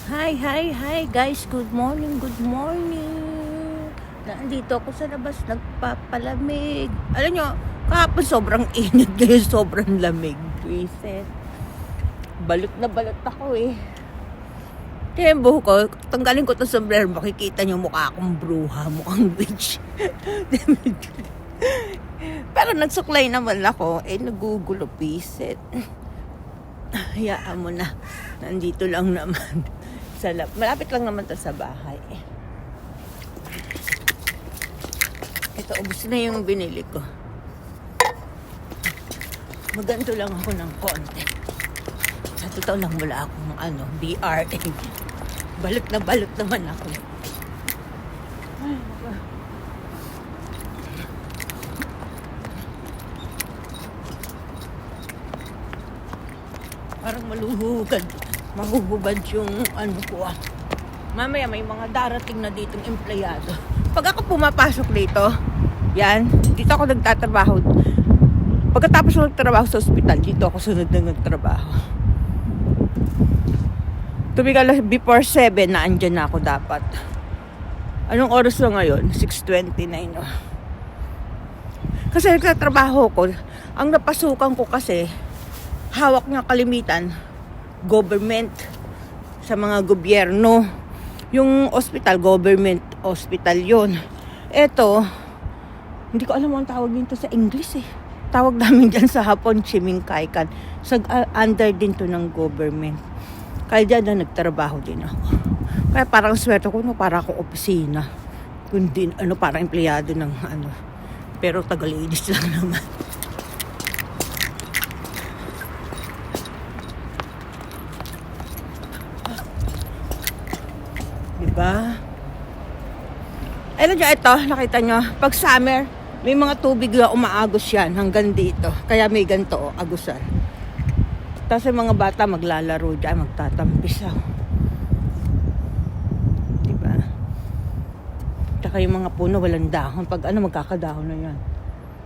Hi guys, good morning. Nandito ako sa labas, nagpapalamig. Alam nyo, kahapon sobrang init, ngayon sobrang lamig. Reset. Balot na balot ako eh. Kaya yung buhok ko, tanggalin ko itong sombrero, makikita nyo mukha akong bruha, mukhang witch. Pero nagsuklay naman ako, nagugulo, reset. Hayaan mo na, nandito lang naman. Malapit lang naman to sa bahay. Ito, ubos na yung binili ko. Maganto lang ako ng konti. Sa totoo lang wala akong BRA. Balot na balot naman ako. Ay, parang mahuhubad yung ko. Mamaya may mga darating na ditong empleyado. Pag ako pumapasok dito, dito ako nagtatrabaho. Pagkatapos ng nagtrabaho sa ospital, dito ako sunod na nagtrabaho. Tumigal before 7 na andyan na ako dapat. Anong oras na ngayon? 6:29. Kasi nagtatrabaho ko, ang napasukan ko kasi, hawak niya kalimitan, government, sa mga gobyerno. Yung hospital, government hospital yun. Eto, hindi ko alam ang tawag dito sa English eh. Tawag namin dyan sa Hapon, Chimingkaikan. Under din to ng government. Kaya dyan na nagtrabaho din ako. Kaya parang swerte ko, para akong opisina. Kundi, parang empleyado ng Pero taga-ladies lang naman. Diba? Ito, nakita nyo, pag summer, may mga tubig na umaagos yan hanggang dito. Kaya may ganito, agusan. Tapos yung mga bata maglalaro dyan, magtatampisaw. Diba? Tsaka yung mga puno, walang dahon. Pag magkakadahon na yan.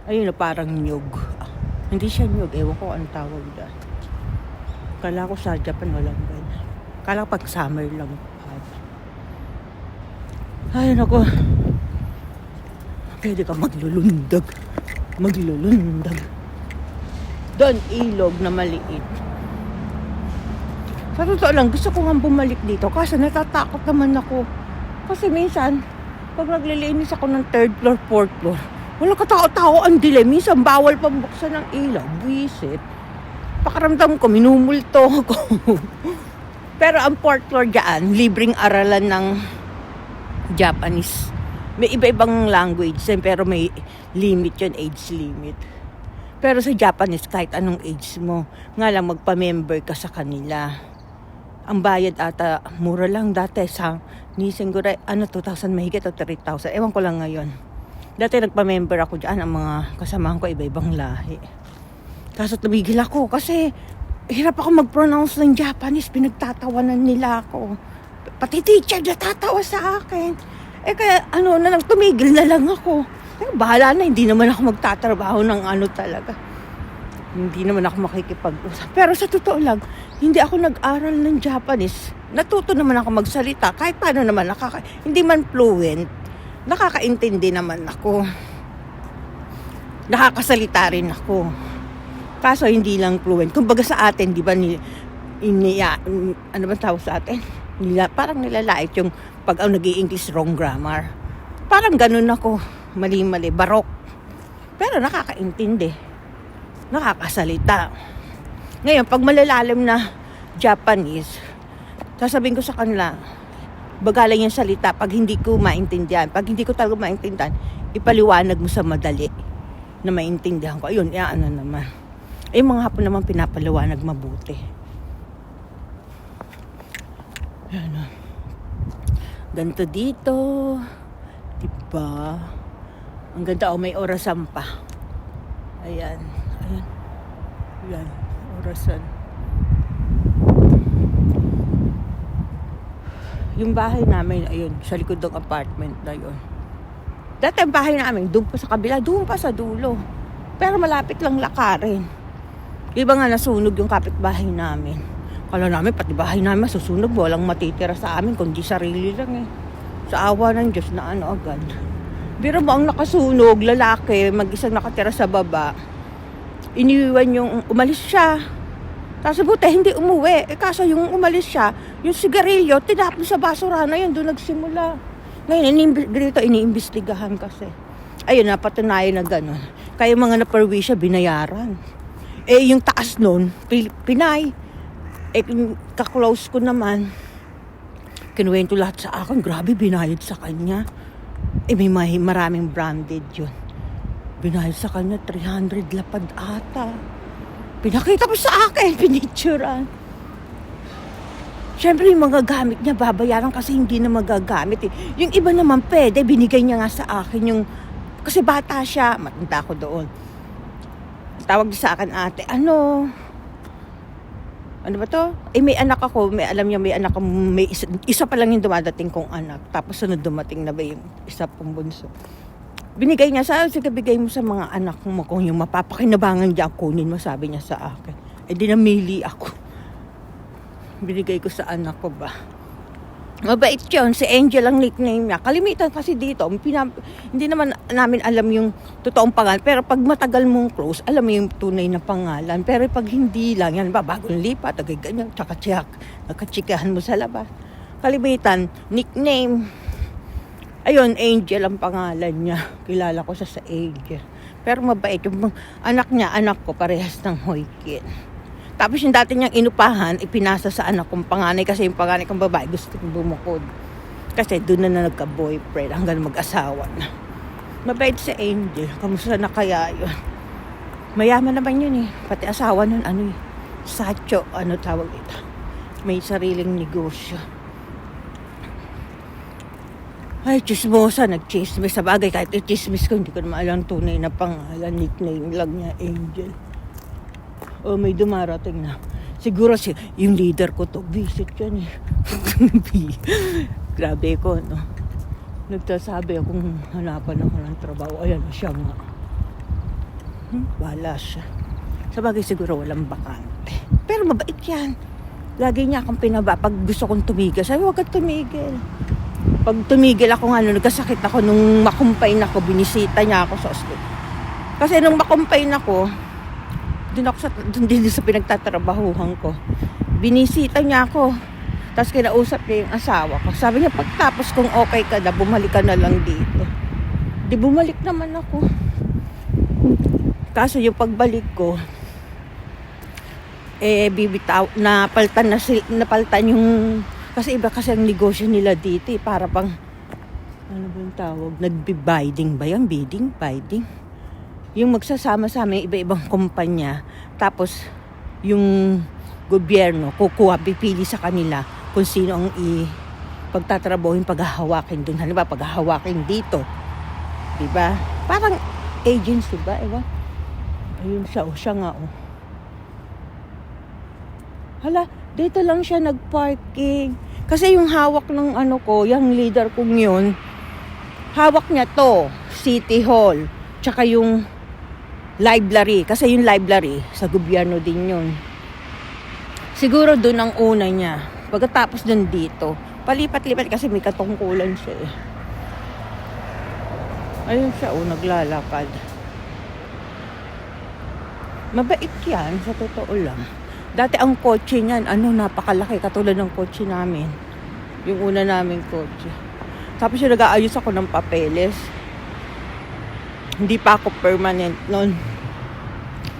Ayun na, parang nyug. Hindi siya nyug, ewan ko anong tawag dyan. Kala ko sa Japan walang ganyan. Kala ko pag summer lang. Ay, naku. Pwede ka maglulundag. Doon, ilog na maliit. Sa totoo lang, gusto ko nga bumalik dito. Kasi natatakot naman ako. Kasi minsan, pag naglilinis ako ng 3rd floor, 4th floor, wala katao-tao ang dilim. Minsan, bawal pang buksan ng ilaw. Buisit. Pakaramdam ko, minumulto ako. Pero ang 4th floor dyan, libreng aralan ng Japanese. May iba-ibang language pero may limit yun, age limit. Pero sa Japanese, kahit anong age mo, nga lang magpa-member ka sa kanila. Ang bayad ata, mura lang dati sa Nisenguro, 2,000 mahigit o 3,000. Ewan ko lang ngayon. Dati nagpa-member ako dyan, ang mga kasamahan ko iba-ibang lahi. Kaso tumigil ako kasi hirap ako mag-pronounce ng Japanese, pinagtatawanan nila ako. Pati teacher natatawa sa akin. Kaya na lang, tumigil na lang ako. Bahala na, hindi naman ako magtatrabaho ng talaga. Hindi naman ako makikipag-usap. Pero sa totoo lang, hindi ako nag-aral ng Japanese. Natuto naman ako magsalita. Kahit paano naman, hindi man fluent. Nakakaintindi naman ako. Nakakasalita rin ako. Kaso hindi lang fluent. Kumbaga sa atin, di ba, ano ba tawag sa atin? Parang nilalait yung pag nag-i-English wrong grammar. Parang ganun ako. Mali-mali, barok. Pero nakakaintindi. Nakakasalita. Ngayon, pag malalalim na Japanese, sasabihin ko sa kanila, bagalan yung salita pag hindi ko maintindihan. Pag hindi ko talaga maintindihan, ipaliwanag mo sa madali na maintindihan ko. Ayun, naman. Mga hapon naman pinapaliwanag mabuti. Yan. Ganito dito. Diba? Ang ganda. May orasan pa. Ayan. Yan. Orasan. Yung bahay namin, ayun, sa likod ng apartment na yun. Dati ang bahay namin, doon pa sa kabila, doon pa sa dulo. Pero malapit lang lakarin. Iba nga nasunog yung kapitbahay namin. Kala namin, pati bahay namin masusunog. Walang matitira sa amin, kundi sarili lang eh. Sa awa ng Diyos na ano agad. Pero mo ang nakasunog, lalaki, mag-isang nakatira sa baba. Iniwan yung umalis siya. Tapos buti, hindi umuwi. Kaso yung umalis siya, yung sigarilyo, tinapon sa basurahan na yun, doon nagsimula. Ngayon, dito iniimbestigahan kasi. Ayun, napatunayan na gano'n. Kaya mga naparwi siya, binayaran. Yung taas nun, Pinay. Kaklose ko naman, kinuwento lahat sa akin, grabe, binayad sa kanya. May maraming branded yun. Binayad sa kanya, 300 lapad ata. Pinakita ko sa akin, pinicturean. Siyempre, yung mga gamit niya, babayaran kasi hindi na magagamit eh. Yung iba naman pwede, binigay niya nga sa akin kasi bata siya, matanda ko doon. Tawag sa akin ate, ano ba to? May anak ako, alam niya may anak ako, may isa pa lang yung dumadating kong anak. Tapos sunod dumating na ba yung isa pong bunso. Binigay niya sige bigay mo sa mga anak mo kung yung mapapakinabangan diyan kunin mo, sabi niya sa akin. Di namili ako. Binigay ko sa anak ko ba. Mabait yun, si Angel ang nickname niya. Kalimitan kasi dito, hindi naman namin alam yung totoong pangalan. Pero pag matagal mong close, alam mo yung tunay na pangalan. Pero pag hindi lang, yan ba, bagong lipat, ganyan, tsaka-tsak, nakatsikahan mo sa labas. Kalimitan, nickname. Ayun, Angel ang pangalan niya. Kilala ko siya sa Angel. Pero mabait, yung anak niya, anak ko, parehas ng Hoykin. Tapos yung dati niyang inupahan, ipinasa sa anak kong panganay kasi yung panganay kong babae gusto kong bumukod. Kasi doon na nagka-boyfriend hanggang mag-asawa na. Mabait si Angel. Kamusta na kaya yun? Mayaman naman yun eh. Pati asawa nun, Sacho, tawag ito. May sariling negosyo. Ay, chismosa, nag-chismis. Sa bagay, kahit i-chismis ko, hindi ko naman alam tunay na pangalan. Nickname lang niya, Angel. May dumarating na. Siguro yung leader ko to, visit yan eh. Grabe ko, no? Nagsasabi akong hanapan ako ng trabaho. Ayan, siya nga. Wala siya. Sa bagay siguro walang bakante. Pero mabait yan. Lagi niya akong pag gusto kong tumigil. Sabi, huwag ka tumigil. Pag tumigil ako nagkasakit ako nung makumpain ako, binisita niya ako sa ospital. Kasi nung makumpain ako, doon din sa pinagtatrabahuhan ko. Binisita niya ako. Tapos kinausap niya yung asawa ko. Sabi niya, pagtapos kung okay ka na, bumalik ka na lang dito. Di bumalik naman ako. Kaso yung pagbalik ko, napaltan yung, kasi iba kasi ang negosyo nila dito para pang, ano ba yung tawag? Nagbi-biding ba yan? Biding? Yung magsasama-sama yung iba-ibang kumpanya, tapos yung gobyerno pipili sa kanila kung sino ang pagtatrabaho yung paghahawakin dun. Halimbawa, paghahawakin dito. Diba? Parang agency ba? Ewan. Ayun siya nga. Hala, dito lang siya nag-parking. Kasi yung hawak ng yung leader kong yun, hawak niya to, City Hall, tsaka yung library. Kasi yung library, sa gobyerno din yun. Siguro doon ang una niya. Pagkatapos dun dito, palipat-lipat kasi may katungkulan siya eh. Ayun siya, naglalakad. Mabait yan, sa totoo lang. Dati ang kotse niyan, napakalaki, katulad ng kotse namin. Yung una naming kotse. Tapos yung nag-aayos ako ng papeles. Hindi pa ako permanent noon.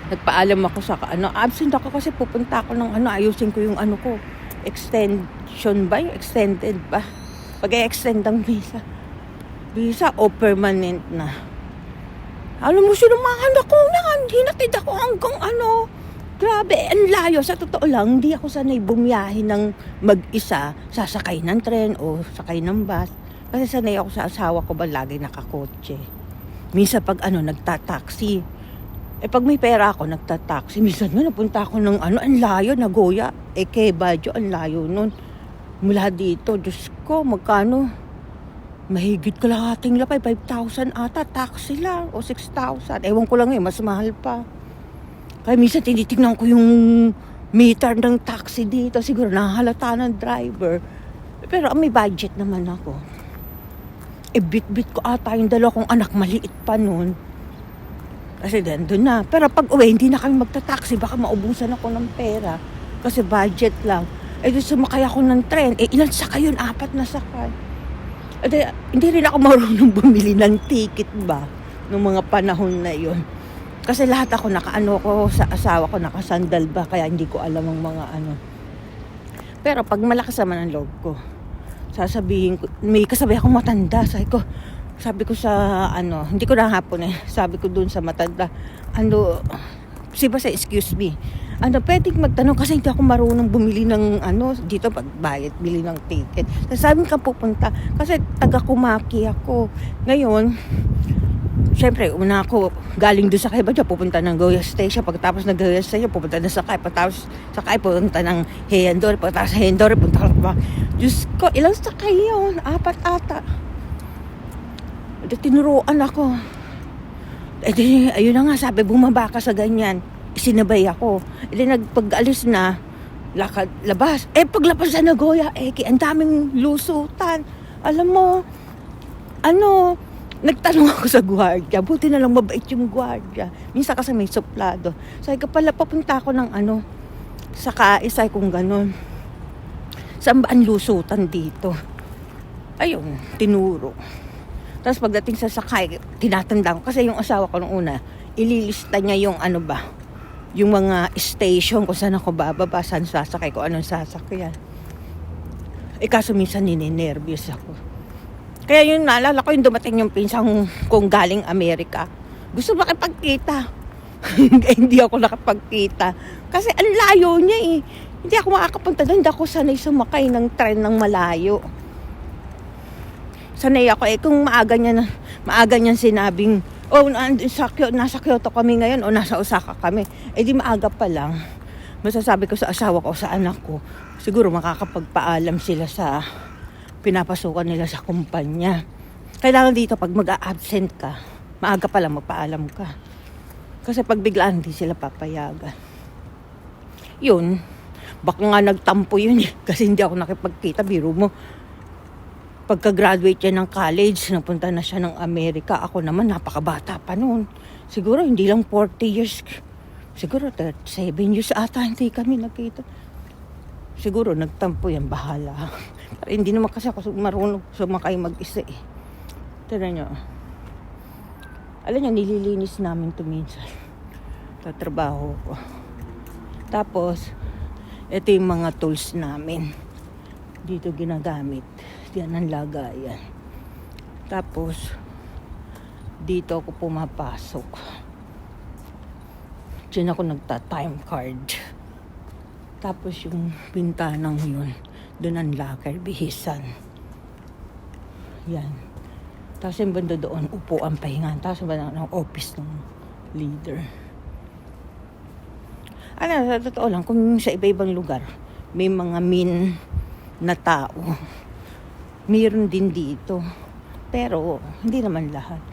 Nagpaalam ako sa absent ako kasi pupunta ako ng ayusin ko yung ko. Extension ba? Yung extended ba? Pag-extend ang visa. Visa o permanent na. Alam mo, sinumahan ako na. Hinatid ako hanggang Grabe, ang layo. Sa totoo lang, hindi ako sanay bumiyahe ng mag-isa. Sasakay ng tren o sakay ng bus. Kasi sanay ako sa asawa ko ba lagi nakakotse. Minsan pag nagtataxi. Pag may pera ako, nagtataxi. Minsan nga napunta ako ng ang layo, Nagoya. Kay Baguio, ang layo nun. Mula dito, Diyos ko, magkano? Mahigit kalahating lapay, 5,000 ata, taxi lang, o 6,000. Ewan ko lang mas mahal pa. Kaya minsan tinitignan ko yung meter ng taxi dito. Siguro nahalata ng driver. Pero may budget naman ako. Bit-bit ko ata yung dalawa kong anak, maliit pa nun. Kasi doon na. Pero pag uwi, hindi na kami magta-taxi. Baka maubusan ako ng pera. Kasi budget lang. Doon sumakay ako ng tren. Ilan sakay yun? 4 na sakay. Hindi rin ako marunong bumili ng ticket ba? Noong mga panahon na yun. Kasi lahat ako nakaano ko sa asawa ko, nakasandal ba? Kaya hindi ko alam ang mga ano. Pero pag malakas naman ang loob ko, sasabihin ko, may kasabay akong matanda. Sabi ko sa ano, hindi ko nahapon sabi ko dun sa matanda, siya sa excuse me. Pwedeng magtanong kasi hindi ako marunong bumili ng dito pagbayad, bili ng ticket. Sabi ka pupunta kasi taga Kumaki ako. Ngayon, syempre, una ako galing doon sa Kaiba, pupunta ng Goya Station. Pagkatapos ng Goya Station, pupunta na sa Sakay. Pagkatapos Sakay, pupunta ng Heyandor. Pagkatapos sa Heyandor, punta ka pa. Diyos ko, ilang sakay yun? 4 ata. Tinuruan ako. Ayun na nga, sabi, bumaba ka sa ganyan. Sinabay ako. Pag-alis na, lakad, labas. Paglabas na Nagoya, ang daming lusutan. Alam mo, nagtanong ako sa gwardiya. Buti na lang mabait yung gwardiya. Minsan kasi may suplado. Sabi ko pala, papunta ako ng sa kaisay kung ganun. Saan ba ang lusutan dito? Ayun, tinuro. Tapos pagdating sa sakay, tinatanda ko. Kasi yung asawa ko nung una, ililista niya yung yung mga station kung saan ako bababa, saan sasakay, kung anong sasakyan. Kaso minsan nininervyos ako. Kaya yung naalala ko, yung dumating yung pinsang kung galing Amerika. Gusto makipagkita. Hindi ako nakapagkita. Kasi ang layo niya eh. Hindi ako makakapunta doon. Hindi ako sanay sumakay ng tren ng malayo. Sanay ako kung maaga niyan sinabing, nasa Kyoto kami ngayon o nasa Osaka kami. Di maaga pa lang. Masasabi ko sa asawa ko, sa anak ko, siguro makakapagpaalam sila sa pinapasukan nila sa kumpanya. Kailangan dito pag mag-a-absent ka, maaga pa lang magpaalam ka. Kasi pag biglaan hindi sila papayagan. Yun, baka nga nagtampo yun kasi hindi ako nakipagkita. Biro mo, pagka-graduate niya ng college, napunta na siya ng Amerika. Ako naman, napakabata pa noon. Siguro hindi lang 40 years. Siguro 37 years ata hindi kami nakita. Siguro nagtampo yan, bahala. Pero hindi naman kasi ako marunong sumakay mag-isa eh. Tira nyo. Alam nyo, nililinis namin ito minsan. Sa trabaho ko. Tapos, ito yung mga tools namin. Dito ginagamit. Yan ang lagayan. Tapos, dito ako pumapasok. Diyan ako nagta-time card. Tapos yung bintanang yun, doon ang locker, bihisan. Yan. Tapos yung banda doon, upuan, pahingan. Tapos yung banda ng office ng leader. Sa totoo lang, kung sa iba-ibang lugar, may mga mean na tao. Mayroon din dito. Pero, hindi naman lahat.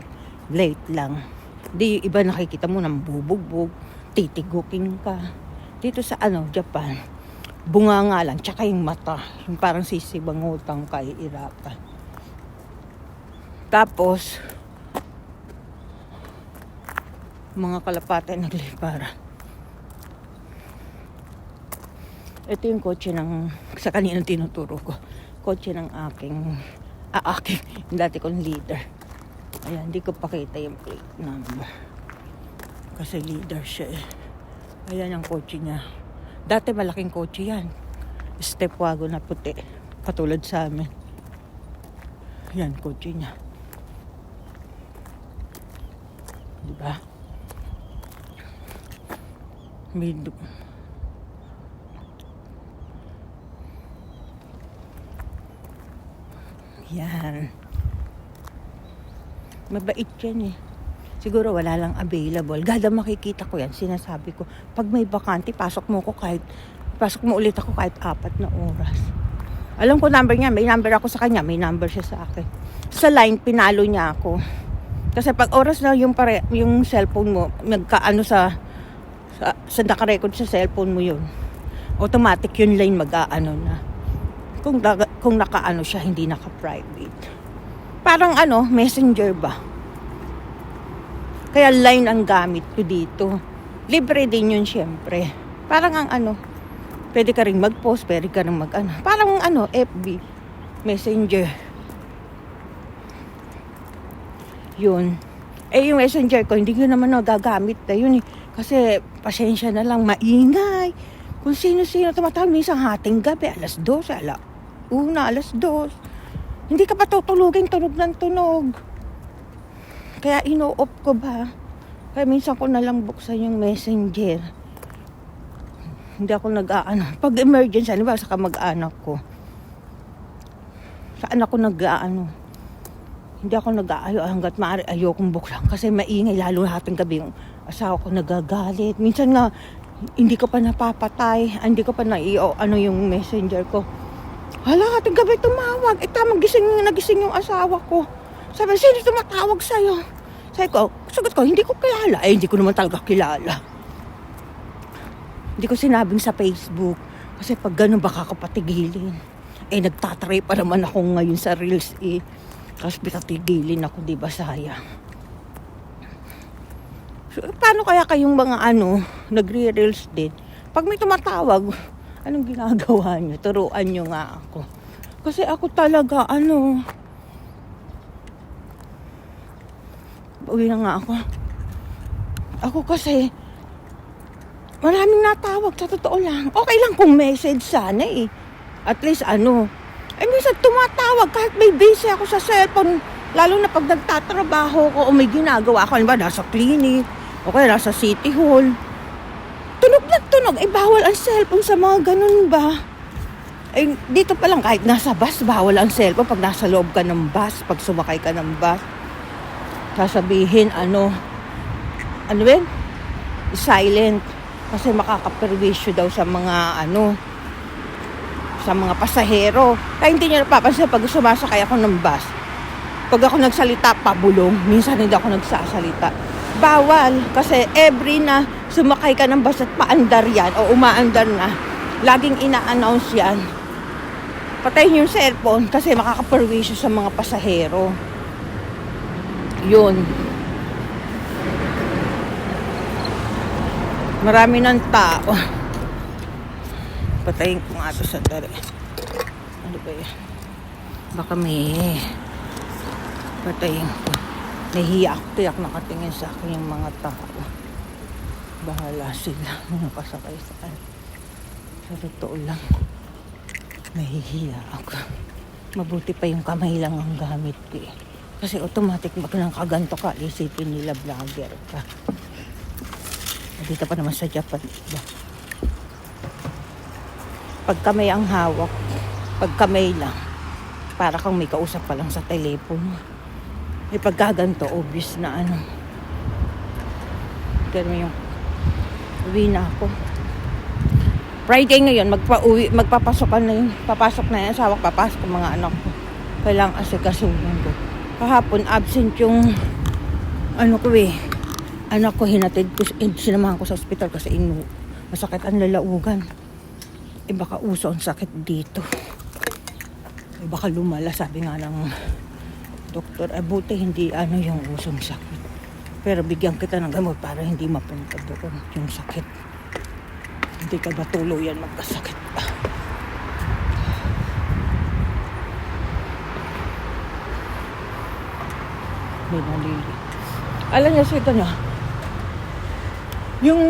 Late lang. Di iba nakikita mo ng bubugbog, titigukin ka. Dito sa Japan, bunga nga lang, tsaka yung mata. Yung parang sisibangutang ka, iirapan. Tapos, mga kalapate nagliparan. Ito yung kotse sa kaninang tinuturo ko. Kotse ng aking dati kong leader. Ayan, hindi ko pakita yung plate number. Kasi leader siya eh. Ayan ang kotse niya. Dati malaking kotse yan. Step wagon na puti. Katulad sa amin. Ayan, kotse niya. Diba? Yan. Mabait yan eh. Siguro wala lang available. Gada makikita ko yan. Sinasabi ko, pag may bakante, pasok mo ulit ako kahit 4 na oras. Alam ko number niya. May number ako sa kanya. May number siya sa akin. Sa line, pinalo niya ako. Kasi pag oras na yung cellphone mo, nagkaano sa nakarecord sa cellphone mo yun. automatic yun line mag-aano na. Kung naka-ano siya, hindi naka-private. Parang messenger ba? Kaya line ang gamit ko dito. Libre din yun syempre. Parang ang pwede ka rin mag-post, pwede ka rin parang FB, messenger. Yun. Yung messenger ko, hindi ko naman nagagamit na yun eh. Kasi pasensya na lang, maingay. Kung sino-sino tumatawag, minsan hating gabi, alas 12, alas 2. Hindi ka pa tutulugin, tunog ng tunog. Kaya ino-off ko ba? Kaya minsan ko nalang buksan yung messenger. Hindi ako pag emergency, ba sa kamag-anak ko. Saan ako hindi ako nag-aayo hanggat maaari ayokong buksan. Kasi maingay, lalo hating gabi yung asawa ko nagagalit. Minsan nga, hindi ko pa napapatay. Hindi ko pa yung messenger ko. Hala, hating gabi tumawag. Nagising yung asawa ko. Sabi, sino tumatawag sa'yo? Sagot ko, hindi ko kilala. Hindi ko naman talaga kilala. Hindi ko sinabing sa Facebook. Kasi pag ganun, baka ko patigilin. Nagtatry pa naman ako ngayon sa Reels Tapos pitatigilin ako, di ba, sayang. So, paano kaya kayong mga nagre-Reels din? Pag may tumatawag, anong ginagawa nyo? Turuan nyo nga ako. Kasi ako talaga, uwi na nga ako. Ako kasi, maraming natawag, sa totoo lang. Okay lang kung message sana At least minsan tumatawag kahit may busy ako sa cellphone. Lalo na pag nagtatrabaho ko o may ginagawa ako. Halimbawa, nasa clinic o kaya nasa city hall. Tunog na tunog. Bawal ang cellphone sa mga ganun ba? Dito pa lang kahit nasa bus, bawal ang cellphone pag nasa loob ka ng bus, pag sumakay ka ng bus. Sasabihin, silent. Kasi makakaperwisyo daw sa mga sa mga pasahero. Kaya hindi nyo napapansin pag sumasakay ako ng bus. Pag ako nagsalita, pabulong. Minsan hindi ako nagsasalita. Bawal. Kasi every na sumakay ka ng bus at paandar yan o umaandar na, laging ina-announce yan. Patayin yung cellphone kasi makakaperwisyo sa mga pasahero. Yun. Marami ng tao. Patayin ko nga ito sa dali. Ano ba yan? Baka may patayin ko. Nahiya ako. Tiyak nakatingin sa akin yung mga tao. Bahala sila. Mga pasakay sa akin. Sa totoo lang. Nahihiya ako. Mabuti pa yung kamay lang ang gamit ko Kasi automatic pag nang kaganto ka, isipin nila vlogger ka. Dito pa naman sa Japan, diba? Pag kamay ang hawak, pag kamay lang, para kang may kausap pa lang sa telepono. Pagkaganto, obvious na Pero yung uwi na ako. Friday ngayon, magpapasokan na yun. Papasok na yun, asawa, papasok ang mga anak ko. Kailangan asikasuhin ko. Kahapon, absent yung anak ko, sinamahan ko sa ospital kasi masakit ang lalaugan. Baka uso ang sakit dito. Baka lumala, sabi nga ng doktor. Buti hindi yung usong sakit. Pero bigyan kita ng gamot para hindi mapunta doon yung sakit. Hindi ka ba tuluyan magkasakit pa? May nalili. Alam niya, ito na. Yung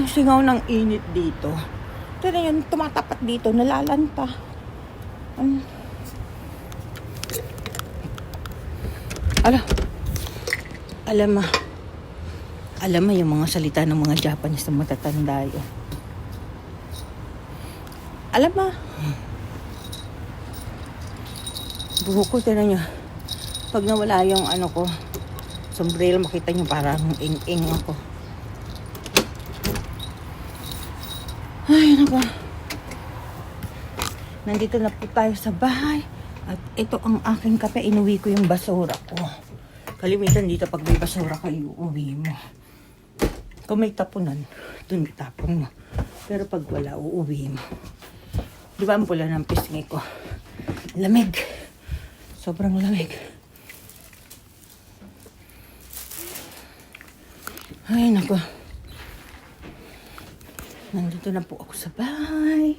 singaw ng init dito. Ito na yun, tumatapat dito, nalalanta. Alam mo yung mga salita ng mga Japanese na matatanda yun. Alam mo, buhok ko, tinan nyo. Pag nawala yung ko, sombrero, makita nyo parang ing-ing ako. Ay, nako. Nandito na po tayo sa bahay. At ito ang aking kape. Inuwi ko yung basura ko. Kalimitan dito pag may basura kayo, uwi mo. Kung may tapunan, dun tapon mo. Pero pag wala, uuwi mo. Di ba ang pula ng pisngi ko? Lamig. Sobrang lamig. Ay, naku. Nandito na po ako sa bahay.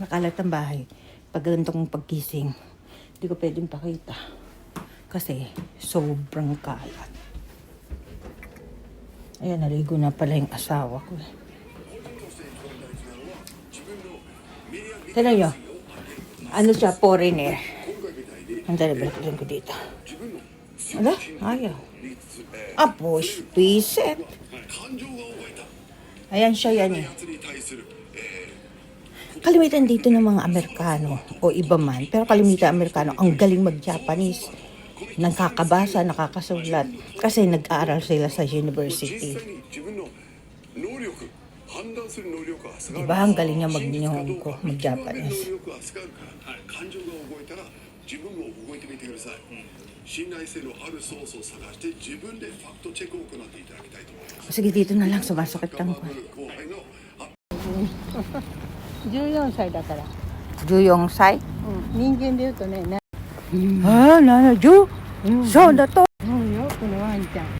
Nakalat ang bahay. Pag ganitong pagkising, hindi ko pwedeng pakita. Kasi sobrang kalat. Ayan, naligo na pala yung asawa ko. Tignan nyo. Ano siya, foreigner. Andali, balikin ko dito. Ano? Ayaw. Push, piset. Ayan siya yan eh. Kalimitan dito ng mga Amerikano o iba man. Pero kalimitan Amerikano, ang galing mag-Japanese. Nagkakabasa, nakakasulat. Kasi nag-aaral sila sa university. Diba ang galing niya mag-Nihongo, mag-Japanese. Sige, dito na lang, sumasakit lang ko. 14歳だから、 Juyong Sai? 人間で言うとね、Ah, Nana Ju? So, na to.